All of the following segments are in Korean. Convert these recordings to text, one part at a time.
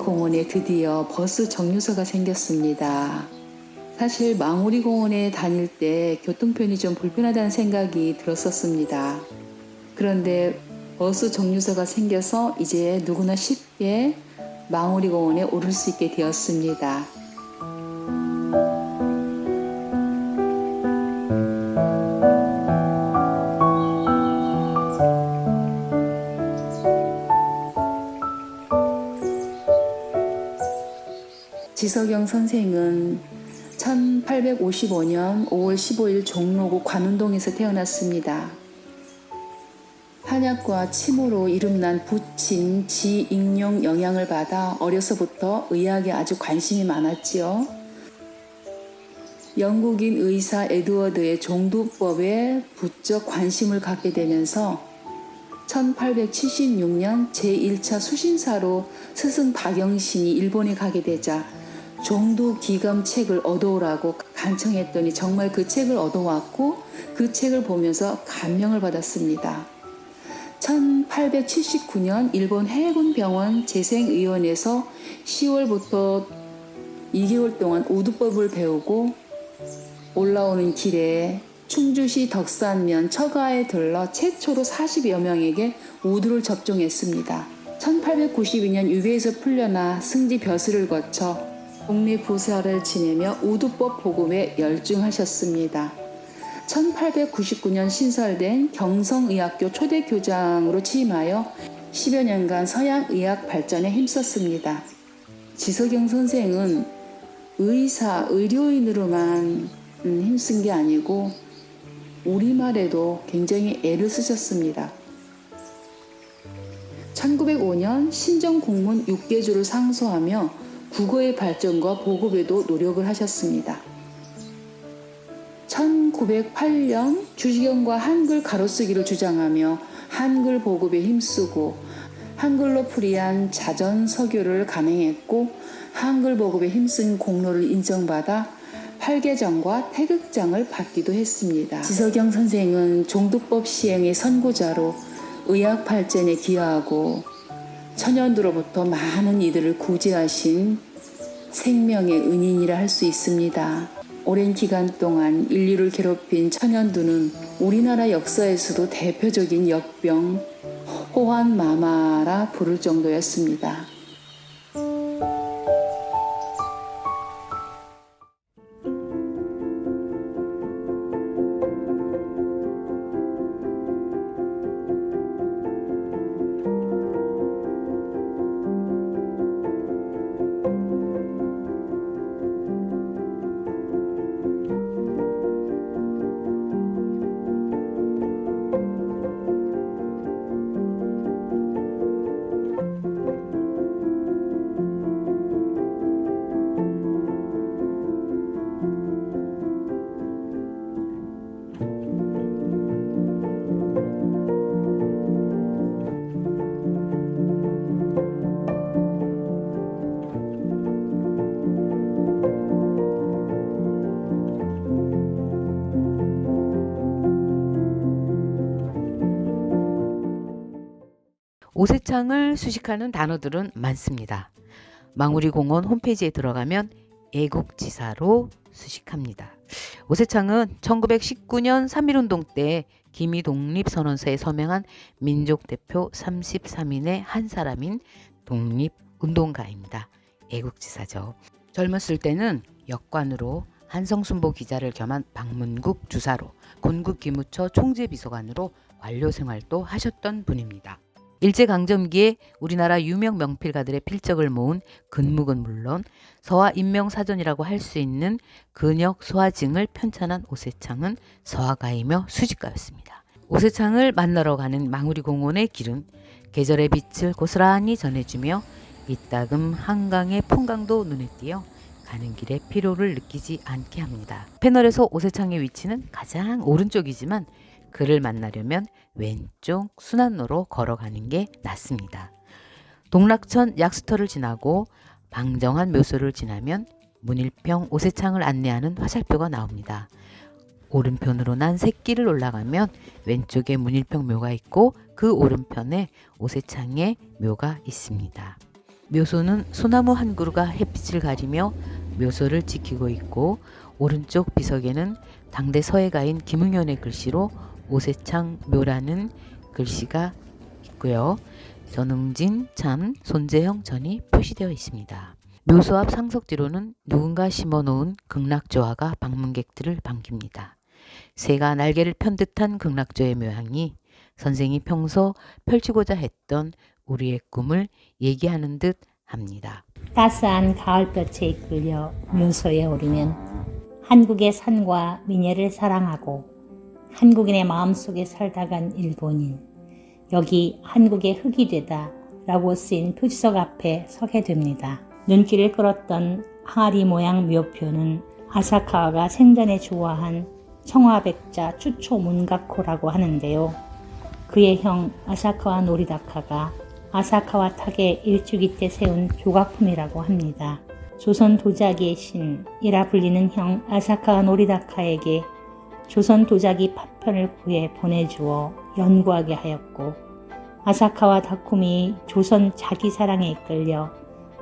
공원에 드디어 버스 정류소가 생겼습니다. 사실 망우리 공원에 다닐 때 교통편이 좀 불편하다는 생각이 들었었습니다. 그런데 버스 정류소가 생겨서 이제 누구나 쉽게 망우리 공원에 오를 수 있게 되었습니다. 지석영 선생은 1855년 5월 15일 종로구 관운동에서 태어났습니다. 한약과 침으로 이름난 부친 지익룡 영향을 받아 어려서부터 의학에 아주 관심이 많았지요. 영국인 의사 에드워드의 종두법에 부쩍 관심을 갖게 되면서 1876년 제1차 수신사로 스승 박영신이 일본에 가게 되자 종두기검 책을 얻어오라고 간청했더니 정말 그 책을 얻어왔고 그 책을 보면서 감명을 받았습니다. 1879년 일본 해군병원 재생의원에서 10월부터 2개월 동안 우두법을 배우고 올라오는 길에 충주시 덕산면 처가에 들러 최초로 40여 명에게 우두를 접종했습니다. 1892년 유배에서 풀려나 승지 벼슬을 거쳐 국내 부사를 지내며 우두법 보급에 열중하셨습니다. 1899년 신설된 경성의학교 초대교장으로 취임하여 10여 년간 서양의학 발전에 힘썼습니다. 지석영 선생은 의료인으로만 힘쓴 게 아니고 우리말에도 굉장히 애를 쓰셨습니다. 1905년 신정국문 6개조를 상소하며 국어의 발전과 보급에도 노력을 하셨습니다. 1908년 주시경과 한글 가로쓰기를 주장하며 한글 보급에 힘쓰고 한글로 풀이한 자전서교를 간행했고 한글 보급에 힘쓴 공로를 인정받아 팔계장과 태극장을 받기도 했습니다. 지석영 선생은 종두법 시행의 선구자로 의학 발전에 기여하고 천연두로부터 많은 이들을 구제하신 생명의 은인이라 할 수 있습니다. 오랜 기간 동안 인류를 괴롭힌 천연두는 우리나라 역사에서도 대표적인 역병 호환마마라 부를 정도였습니다. 오세창을 수식하는 단어들은 많습니다. 망우리 공원 홈페이지에 들어가면 애국지사로 수식합니다. 오세창은 1919년 3.1운동 때 기미 독립선언서에 서명한 민족대표 33인의 한 사람인 독립운동가입니다. 애국지사죠. 젊었을 때는 역관으로 한성순보 기자를 겸한 방문국 주사로 군국기무처 총재비서관으로 관료 생활도 하셨던 분입니다. 일제강점기에 우리나라 유명 명필가들의 필적을 모은 근묵은 물론 서화인명사전이라고 할 수 있는 근역 소화증을 편찬한 오세창은 서화가이며 수집가였습니다. 오세창을 만나러 가는 망우리 공원의 길은 계절의 빛을 고스란히 전해주며 이따금 한강의 풍광도 눈에 띄어 가는 길에 피로를 느끼지 않게 합니다. 패널에서 오세창의 위치는 가장 오른쪽이지만 그를 만나려면 왼쪽 순환로로 걸어가는 게 낫습니다. 동락천 약수터를 지나고 방정환 묘소를 지나면 문일평 오세창을 안내하는 화살표가 나옵니다. 오른편으로 난 새길을 올라가면 왼쪽에 문일평 묘가 있고 그 오른편에 오세창의 묘가 있습니다. 묘소는 소나무 한 그루가 햇빛을 가리며 묘소를 지키고 있고, 오른쪽 비석에는 당대 서예가인 김응현의 글씨로 오세창 묘라는 글씨가 있고요. 전응진, 참, 손재형 전이 표시되어 있습니다. 묘소 앞 상석지로는 누군가 심어놓은 극락조화가 방문객들을 반깁니다. 새가 날개를 편 듯한 극락조의 모양이 선생이 평소 펼치고자 했던 우리의 꿈을 얘기하는 듯 합니다. 따스한 가을볕에 이끌려 묘소에 오르면 한국의 산과 민예를 사랑하고 한국인의 마음속에 살다 간 일본인, 여기 한국의 흙이 되다 라고 쓰인 표지석 앞에 서게 됩니다. 눈길을 끌었던 항아리 모양 묘표는 아사카와가 생전에 좋아한 청화백자 추초 문가코라고 하는데요. 그의 형 아사카와 노리다카가 아사카와 탁의 일주기 때 세운 조각품이라고 합니다. 조선 도자기의 신이라 불리는 형 아사카와 노리다카에게 조선 도자기 파편을 구해 보내주어 연구하게 하였고, 아사카와 다쿠미 조선 자기 사랑에 이끌려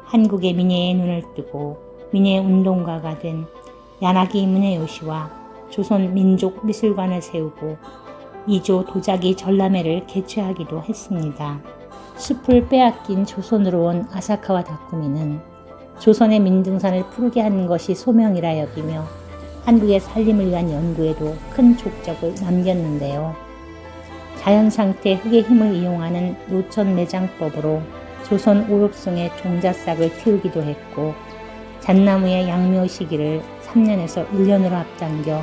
한국의 민예에 눈을 뜨고 민예 운동가가 된 야나기 무네요시와 조선 민족 미술관을 세우고 2조 도자기 전람회를 개최하기도 했습니다. 숲을 빼앗긴 조선으로 온 아사카와 다쿠미는 조선의 민둥산을 푸르게 하는 것이 소명이라 여기며 한국의 살림을 위한 연구에도 큰 족적을 남겼는데요. 자연상태 흙의 힘을 이용하는 노천 매장법으로 조선 오육성의 종자싹을 키우기도 했고, 잣나무의 양묘 시기를 3년에서 1년으로 앞당겨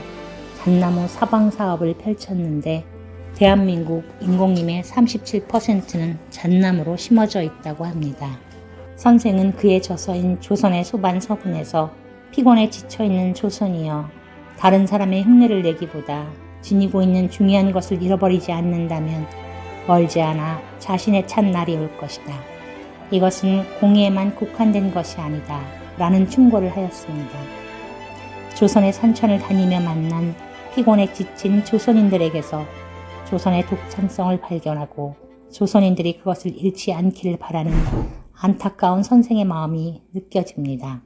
잣나무 사방 사업을 펼쳤는데, 대한민국 인공림의 37%는 잣나무로 심어져 있다고 합니다. 선생은 그의 저서인 조선의 소반 서문에서 피곤에 지쳐있는 조선이여, 다른 사람의 흉내를 내기보다 지니고 있는 중요한 것을 잃어버리지 않는다면 멀지 않아 자신의 찬 날이 올 것이다. 이것은 공의에만 국한된 것이 아니다 라는 충고를 하였습니다. 조선의 산천을 다니며 만난 피곤에 지친 조선인들에게서 조선의 독창성을 발견하고 조선인들이 그것을 잃지 않기를 바라는 안타까운 선생의 마음이 느껴집니다.